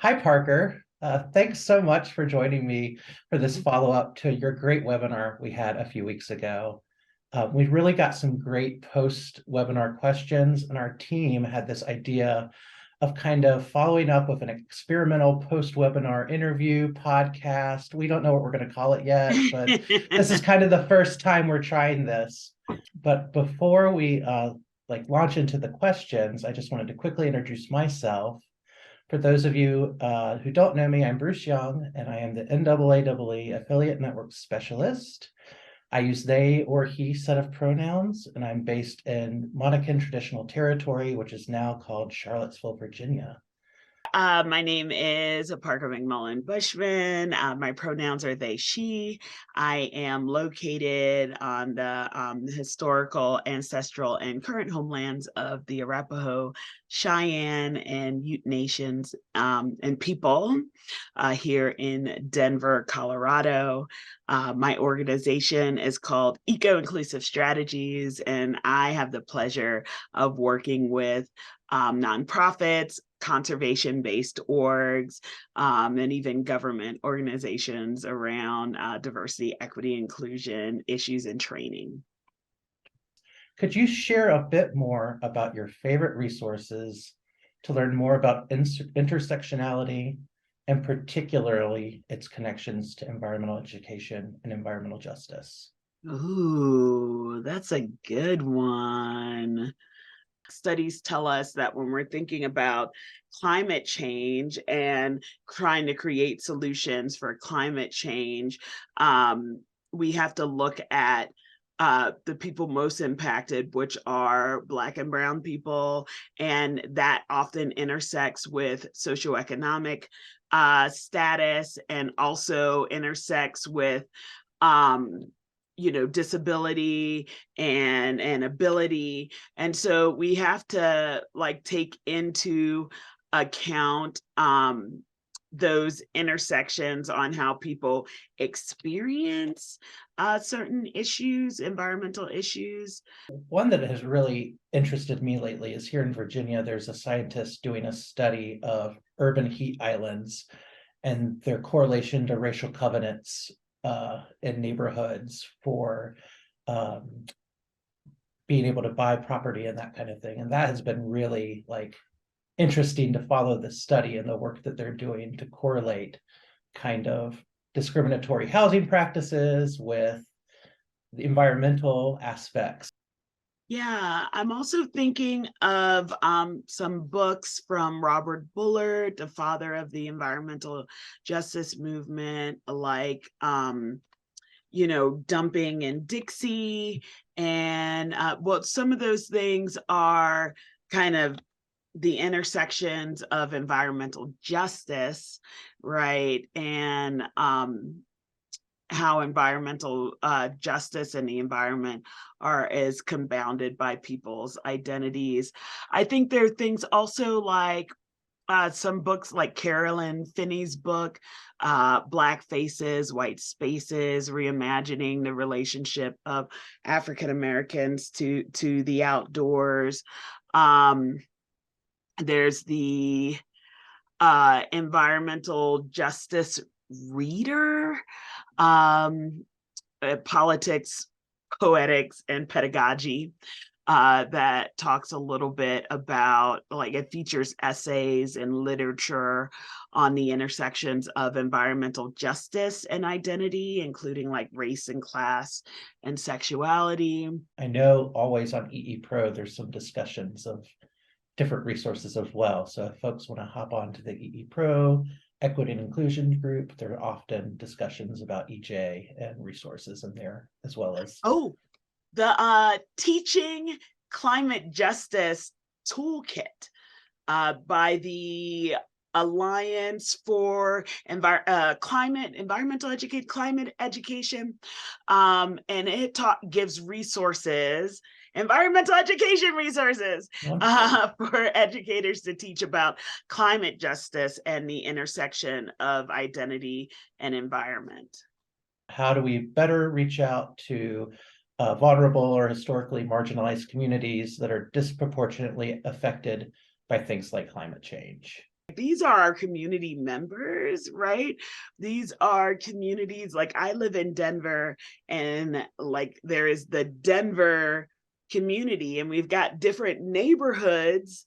Hi, Parker. Thanks so much for joining me for this follow-up to your great webinar we had a few weeks ago. We really got some great post-webinar questions, and our team had this idea of kind of following up with an experimental post-webinar interview podcast. We don't know what we're going to call it yet, but this is kind of the first time we're trying this. But before we launch into the questions, I just wanted to quickly introduce myself. For those of you who don't know me, I'm Bruce Young, and I am the NAAEE Affiliate Network Specialist. I use they or he set of pronouns, and I'm based in Monacan Traditional Territory, which is now called Charlottesville, Virginia. My name is Parker McMullen Bushman. My pronouns are they, she. I am located on the historical, ancestral, and current homelands of the Arapaho, Cheyenne, and Ute Nations and people here in Denver, Colorado. My organization is called Eco-Inclusive Strategies, and I have the pleasure of working with nonprofits, conservation-based orgs, and even government organizations around diversity, equity, inclusion issues and training. Could you share a bit more about your favorite resources to learn more about intersectionality, and particularly its connections to environmental education and environmental justice? Ooh, that's a good one. Studies tell us that when we're thinking about climate change and trying to create solutions for climate change, we have to look at the people most impacted, which are Black and Brown people, and that often intersects with socioeconomic status and also intersects with disability and ability. And so we have to take into account those intersections on how people experience certain issues, environmental issues. One that has really interested me lately is here in Virginia, there's a scientist doing a study of urban heat islands and their correlation to racial covenants in neighborhoods for being able to buy property and that kind of thing. And that has been really interesting to follow the study and the work that they're doing to correlate kind of discriminatory housing practices with the environmental aspects. Yeah, I'm also thinking of some books from Robert Bullard, the father of the environmental justice movement, like Dumping in Dixie. And some of those things are kind of the intersections of environmental justice, right? And how environmental justice and the environment is compounded by people's identities. I think there are things also like some books like Carolyn Finney's book, Black Faces, White Spaces, reimagining the relationship of African Americans to the outdoors. There's the environmental justice reader, politics, poetics, and pedagogy, that talks a little bit about, it features essays and literature on the intersections of environmental justice and identity, including race and class and sexuality. I know always on EE Pro, there's some discussions of different resources as well. So if folks want to hop on to the EE Pro Equity and Inclusion group, there are often discussions about EJ and resources in there, as well as the Teaching Climate Justice Toolkit by the Alliance for Environmental Climate Education, and it gives resources, environmental education resources, for educators to teach about climate justice and the intersection of identity and environment. How do we better reach out to vulnerable or historically marginalized communities that are disproportionately affected by things like climate change? These are our community members, right? These are communities, like I live in Denver, and like there is the Denver community, and we've got different neighborhoods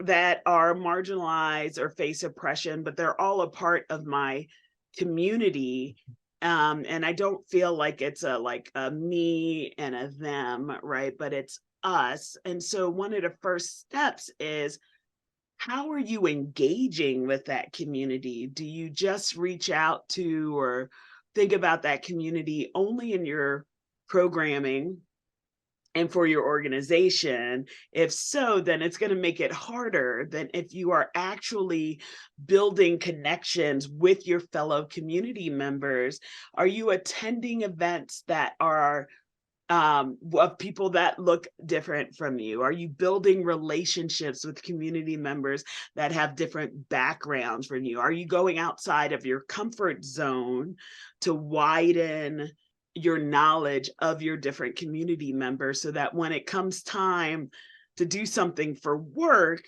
that are marginalized or face oppression, but they're all a part of my community. And I don't feel like it's a me and a them, right? But it's us. And so one of the first steps is, how are you engaging with that community? Do you just reach out to or think about that community only in your programming and for your organization? If so, then it's going to make it harder than if you are actually building connections with your fellow community members. Are you attending events that are of people that look different from you? Are you building relationships with community members that have different backgrounds from you? Are you going outside of your comfort zone to widen your knowledge of your different community members, so that when it comes time to do something for work,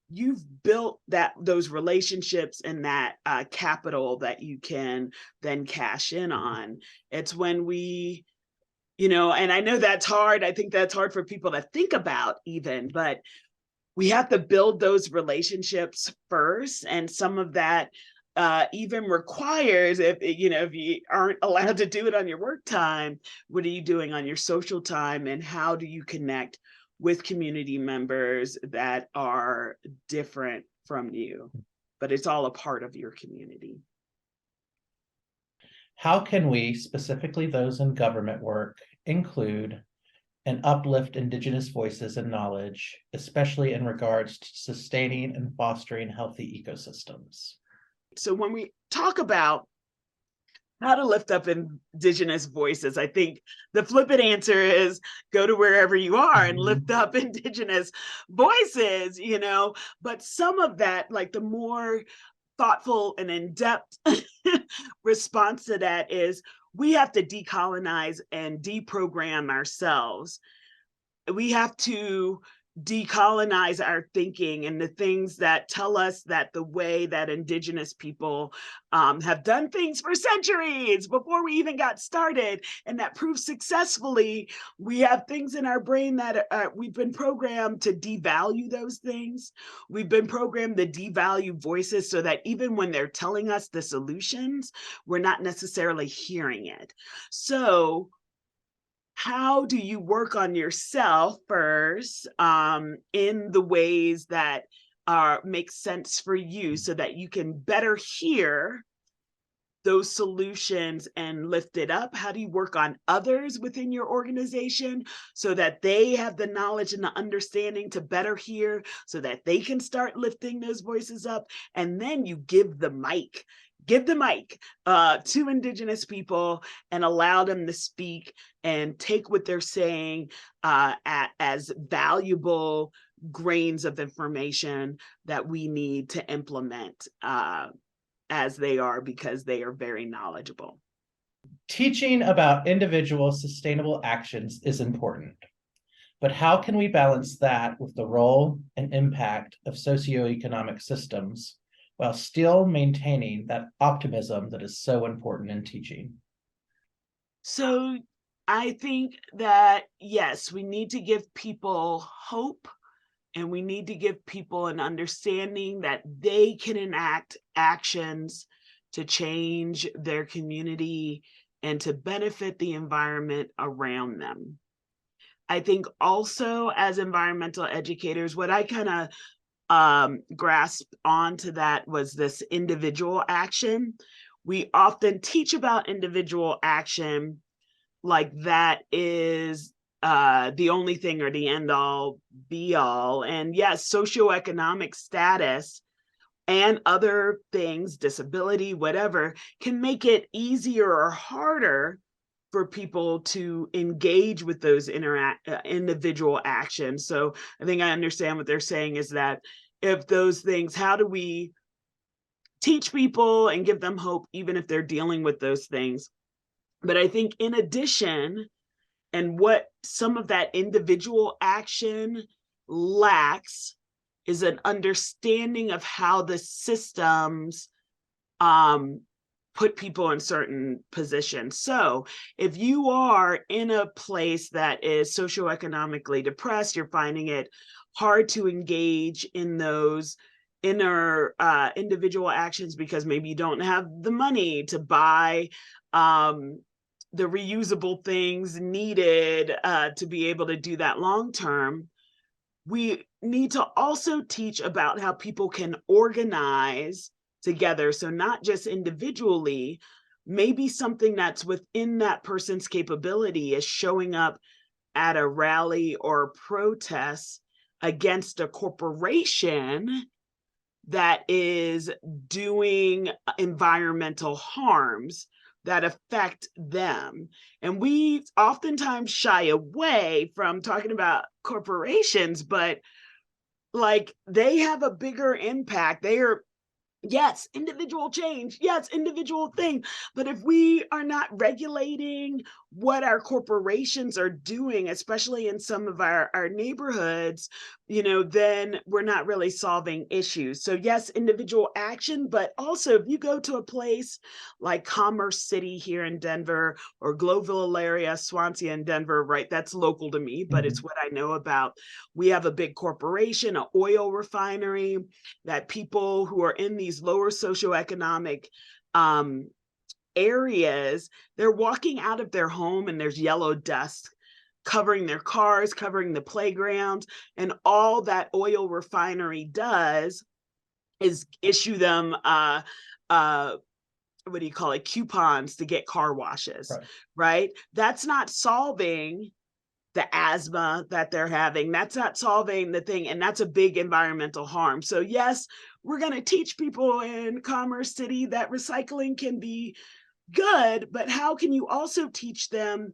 you've built those relationships and that capital that you can then cash in on? It's when we, and I know that's hard. I think that's hard for people to think about even, but we have to build those relationships first. And some of that even requires, if you aren't allowed to do it on your work time, what are you doing on your social time? And how do you connect with community members that are different from you, but it's all a part of your community? How can we, specifically those in government work, include and uplift Indigenous voices and knowledge, especially in regards to sustaining and fostering healthy ecosystems? So when we talk about how to lift up Indigenous voices, I think the flippant answer is go to wherever you are and lift up Indigenous voices, but some of that, like the more thoughtful and in-depth response to that, is we have to decolonize and deprogram ourselves. We have to decolonize our thinking and the things that tell us that the way that Indigenous people have done things for centuries before we even got started, and that proves successfully, we have things in our brain that we've been programmed to devalue those things. We've been programmed to devalue voices, so that even when they're telling us the solutions, we're not necessarily hearing it. So how do you work on yourself first, in the ways that make sense for you, so that you can better hear those solutions and lift it up? How do you work on others within your organization so that they have the knowledge and the understanding to better hear, so that they can start lifting those voices up? And then you give the mic to Indigenous people and allow them to speak and take what they're saying as valuable grains of information that we need to implement as they are, because they are very knowledgeable. Teaching about individual sustainable actions is important, but how can we balance that with the role and impact of socioeconomic systems while still maintaining that optimism that is so important in teaching? So I think that, yes, we need to give people hope, and we need to give people an understanding that they can enact actions to change their community and to benefit the environment around them. I think also, as environmental educators, what I kind of grasped onto that was this individual action. We often teach about individual action like that is the only thing or the end all be all. And yes, socioeconomic status and other things, disability, whatever, can make it easier or harder for people to engage with those individual actions. So I think I understand what they're saying is that if those things, how do we teach people and give them hope, even if they're dealing with those things? But I think in addition, and what some of that individual action lacks, is an understanding of how the systems put people in certain positions. So if you are in a place that is socioeconomically depressed, you're finding it hard to engage in those inner individual actions because maybe you don't have the money to buy the reusable things needed to be able to do that long term. We need to also teach about how people can organize together. So not just individually, maybe something that's within that person's capability is showing up at a rally or protest against a corporation that is doing environmental harms that affect them. And we oftentimes shy away from talking about corporations, but like they have a bigger impact. They are, yes, individual change, yes, individual thing. But if we are not regulating what our corporations are doing, especially in some of our neighborhoods, then we're not really solving issues. So yes, individual action, but also if you go to a place like Commerce City here in Denver or Globeville area, Swansea in Denver, right? That's local to me, but it's what I know about. We have a big corporation, an oil refinery, that people who are in these lower socioeconomic areas, they're walking out of their home and there's yellow dust covering their cars, covering the playgrounds, and all that oil refinery does is issue them what do you call it, coupons to get car washes, right? That's not solving the asthma that they're having. That's not solving the thing. And that's a big environmental harm. So yes, we're going to teach people in Commerce City that recycling can be good, but how can you also teach them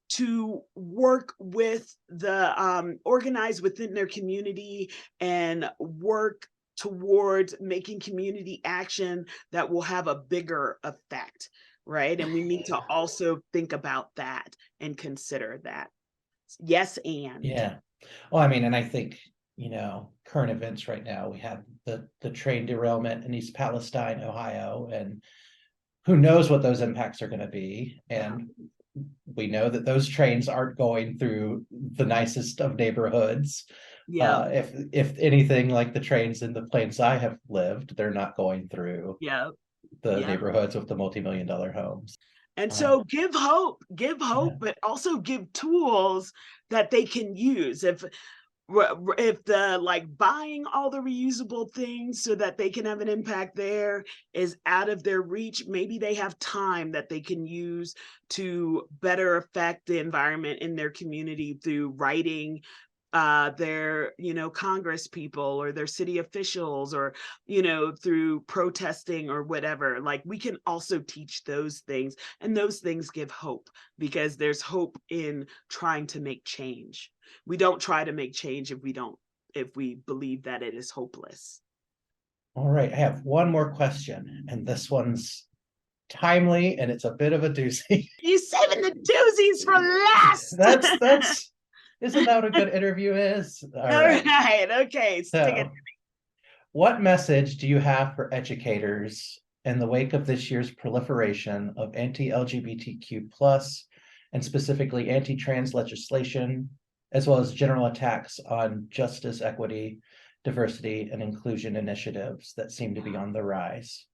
to work with the organize within their community and work towards making community action that will have a bigger effect, right? And we need to also think about that and consider that. Yes, and Yeah. Well, I mean, and I think, current events right now, we have the train derailment in East Palestine, Ohio, and who knows what those impacts are going to be. And we know that those trains aren't going through the nicest of neighborhoods. yeah, If anything, like the trains in the places I have lived, they're not going through yeah, the yeah. neighborhoods with the multi-million-dollar homes. And Um, so give hope, yeah. but also give tools that they can use. If the like buying all the reusable things so that they can have an impact there is out of their reach, maybe they have time that they can use to better affect the environment in their community through writing their Congress people or their city officials, or through protesting or whatever. Like we can also teach those things, and those things give hope, because there's hope in trying to make change. We don't try to make change if we believe that it is hopeless. All right, I have one more question, and this one's timely, and it's a bit of a doozy. You saving the doozies for last. That's isn't that what a good interview is? All All right. right, okay, stick it. So, what message do you have for educators in the wake of this year's proliferation of anti-LGBTQ plus and specifically anti-trans legislation, as well as general attacks on justice, equity, diversity, and inclusion initiatives that seem to be on the rise?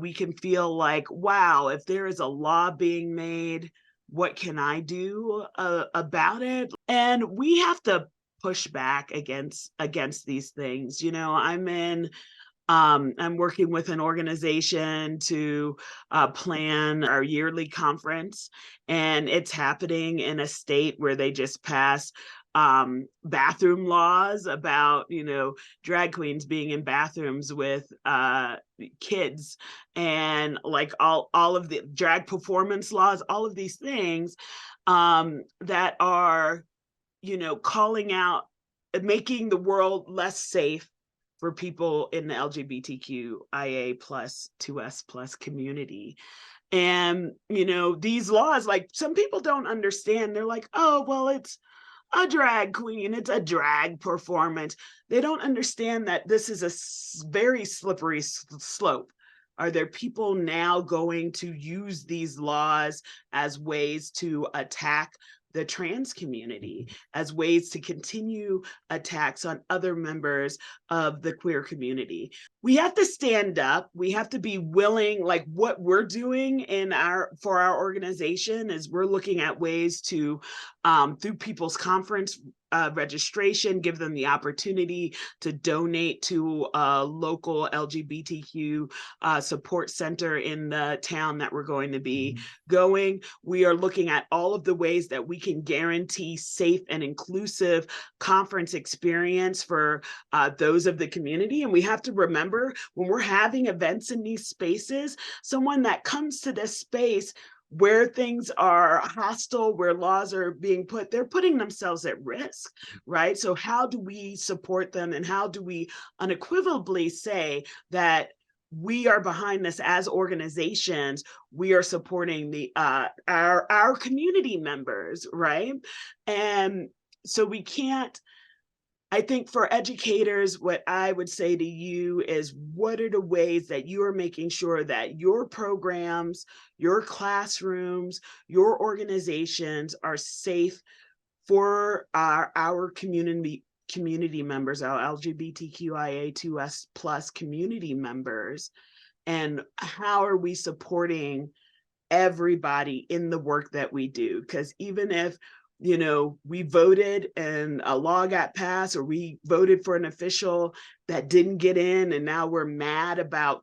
We can feel like, wow, if there is a law being made, what can I do about it? And we have to push back against these things. I'm working with an organization to plan our yearly conference, and it's happening in a state where they just passed bathroom laws about, drag queens being in bathrooms with kids, and like all of the drag performance laws, all of these things that are, calling out, making the world less safe for people in the LGBTQIA plus 2S plus community. And, these laws, like some people don't understand. They're like, oh, well, it's a drag queen, it's a drag performance. They don't understand that this is a very slippery slope. Are there people now going to use these laws as ways to attack the trans community, as ways to continue attacks on other members of the queer community? We have to stand up. We have to be willing. Like what we're doing for our organization is we're looking at ways to, through people's conference registration, give them the opportunity to donate to a local LGBTQ support center in the town that we're going to be going. We are looking at all of the ways that we can guarantee safe and inclusive conference experience for those of the community. And we have to remember, when we're having events in these spaces, someone that comes to this space where things are hostile, where laws are being put, they're putting themselves at risk, right? So how do we support them, and how do we unequivocally say that we are behind this as organizations? We are supporting the our community members, right? And so we can't, I think for educators, what I would say to you is, what are the ways that you are making sure that your programs, your classrooms, your organizations are safe for our community members, our LGBTQIA2S plus community members? And how are we supporting everybody in the work that we do? Because even if we voted and a law got passed, or we voted for an official that didn't get in, and now we're mad about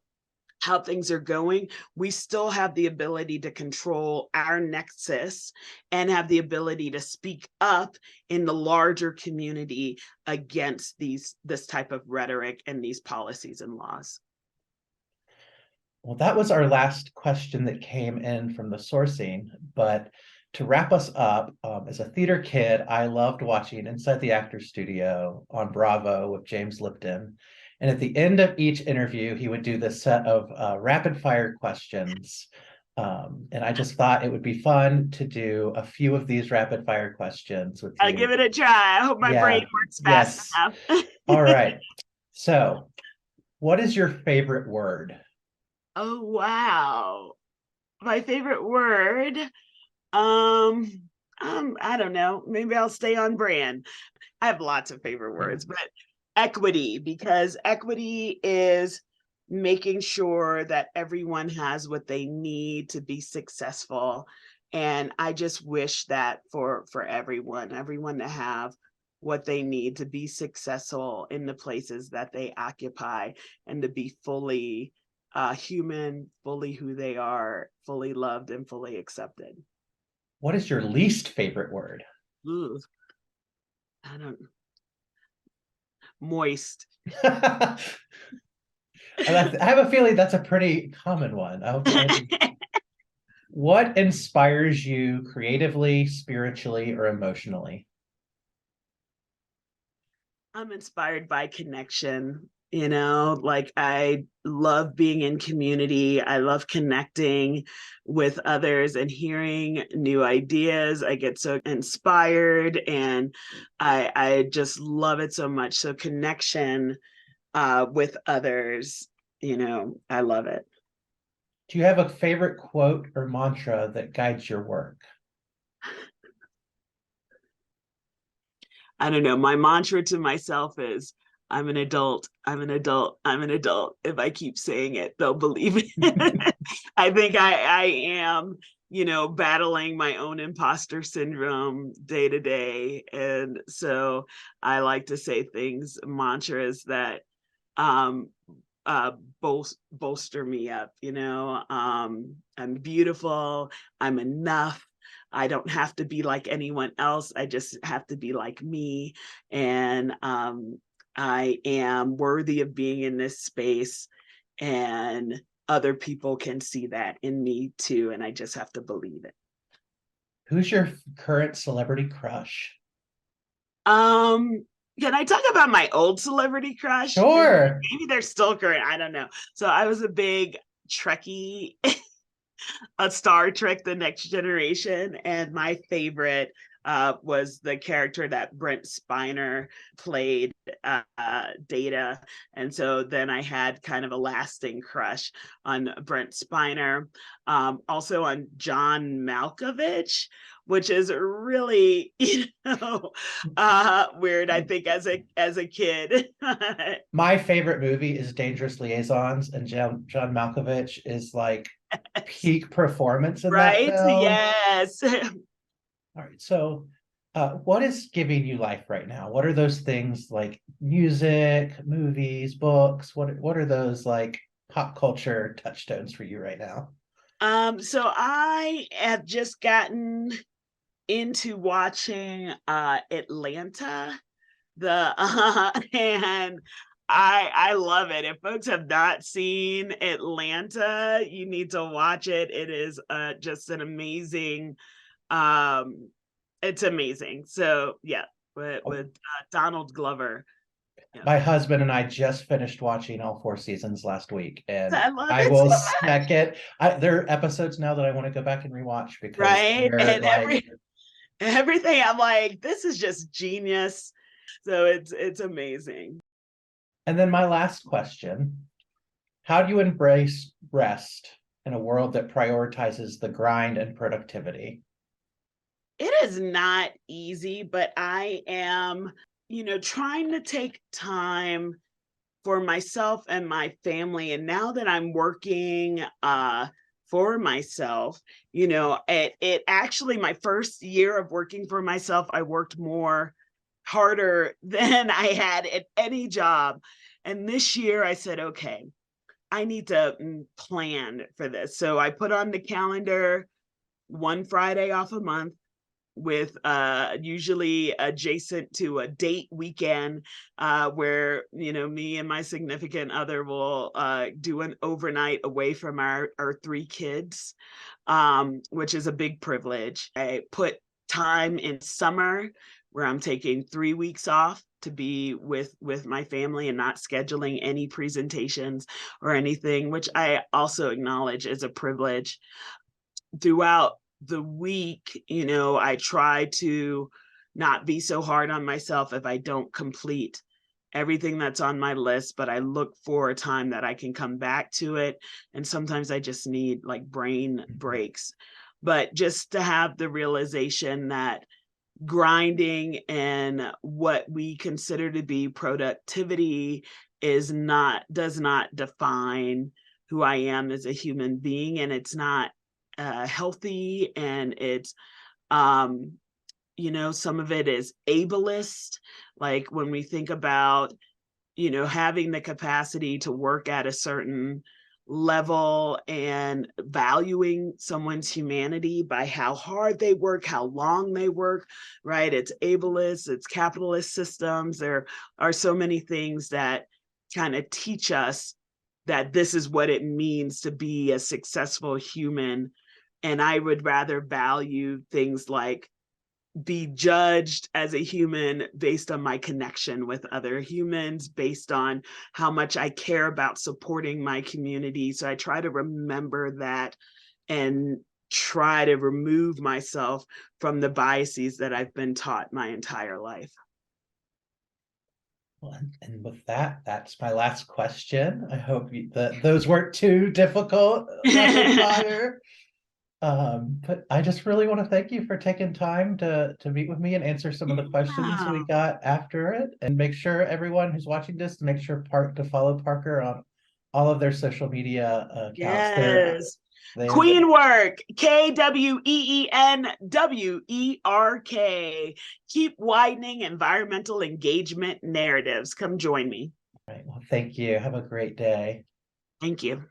how things are going, we still have the ability to control our nexus and have the ability to speak up in the larger community against this type of rhetoric and these policies and laws. Well, that was our last question that came in from the sourcing, but to wrap us up, as a theater kid, I loved watching Inside the Actors Studio on Bravo with James Lipton. And at the end of each interview, he would do this set of rapid fire questions. And I just thought it would be fun to do a few of these rapid fire questions with you. I'll give it a try. I hope my brain works fast enough. All right. So, what is your favorite word? Oh, wow. My favorite word. I don't know. Maybe I'll stay on brand. I have lots of favorite words, but equity, because equity is making sure that everyone has what they need to be successful. And I just wish that for everyone to have what they need to be successful in the places that they occupy, and to be fully human, fully who they are, fully loved and fully accepted. What is your least favorite word? Ooh, I don't. Moist. I have a feeling that's a pretty common one. What inspires you creatively, spiritually, or emotionally? I'm inspired by connection. Like I love being in community. I love connecting with others and hearing new ideas. I get so inspired, and I just love it so much. So connection with others, I love it. Do you have a favorite quote or mantra that guides your work? I don't know. My mantra to myself is, I'm an adult, I'm an adult, I'm an adult. If I keep saying it, they'll believe it. I think I am, battling my own imposter syndrome day to day. And so I like to say things, mantras that bolster me up. I'm beautiful, I'm enough. I don't have to be like anyone else. I just have to be like me. And I am worthy of being in this space, and other people can see that in me too. And I just have to believe it. Who's your current celebrity crush? Can I talk about my old celebrity crush? Sure. Maybe they're still current. I don't know. So I was a big Trekkie, a Star Trek: The Next Generation, and my favorite was the character that Brent Spiner played, Data. And so then I had kind of a lasting crush on Brent Spiner. Also on John Malkovich, which is really, weird, I think, as a kid. My favorite movie is Dangerous Liaisons, and John Malkovich is like peak performance in that Right? film. Yes. All right, so what is giving you life right now? What are those things like music, movies, books? What are those like pop culture touchstones for you right now? So I have just gotten into watching Atlanta, and I love it. If folks have not seen Atlanta, you need to watch it. It is just an amazing, um it's amazing. So yeah, with Donald Glover. Yeah. My husband and I just finished watching all 4 seasons last week, and I love I it will so much. second. There are episodes now that I want to go back and rewatch because Right? they're And like. everything, I'm like, this is just genius. So it's amazing. And then my last question: how do you embrace rest in a world that prioritizes the grind and productivity? It is not easy, but I am, trying to take time for myself and my family. And now that I'm working for myself, it actually, my first year of working for myself, I worked more harder than I had at any job. And this year I said, okay, I need to plan for this. So I put on the calendar one Friday off a month, with usually adjacent to a date weekend, where me and my significant other will do an overnight away from our 3 kids, which is a big privilege. I put time in summer where I'm taking 3 weeks off to be with my family and not scheduling any presentations or anything, which I also acknowledge is a privilege. Throughout the week, I try to not be so hard on myself if I don't complete everything that's on my list, but I look for a time that I can come back to it. And sometimes I just need like brain breaks. But just to have the realization that grinding and what we consider to be productivity does not define who I am as a human being, and it's not healthy, and it's some of it is ableist, like when we think about having the capacity to work at a certain level and valuing someone's humanity by how hard they work, how long they work, right? It's ableist, it's capitalist systems. There are so many things that kind of teach us that this is what it means to be a successful human. And I would rather value things like be judged as a human based on my connection with other humans, based on how much I care about supporting my community. So I try to remember that and try to remove myself from the biases that I've been taught my entire life. Well, and with that, that's my last question. I hope that those weren't too difficult, rapid fire. But I just really want to thank you for taking time to meet with me and answer some of the questions we Wow. got after it, and make sure everyone who's watching this to make sure to follow Parker on all of their social media accounts. Yes. They're Queen work, KWEENWERK. Keep widening environmental engagement narratives. Come join me. right. Well, thank you. Have a great day. Thank you.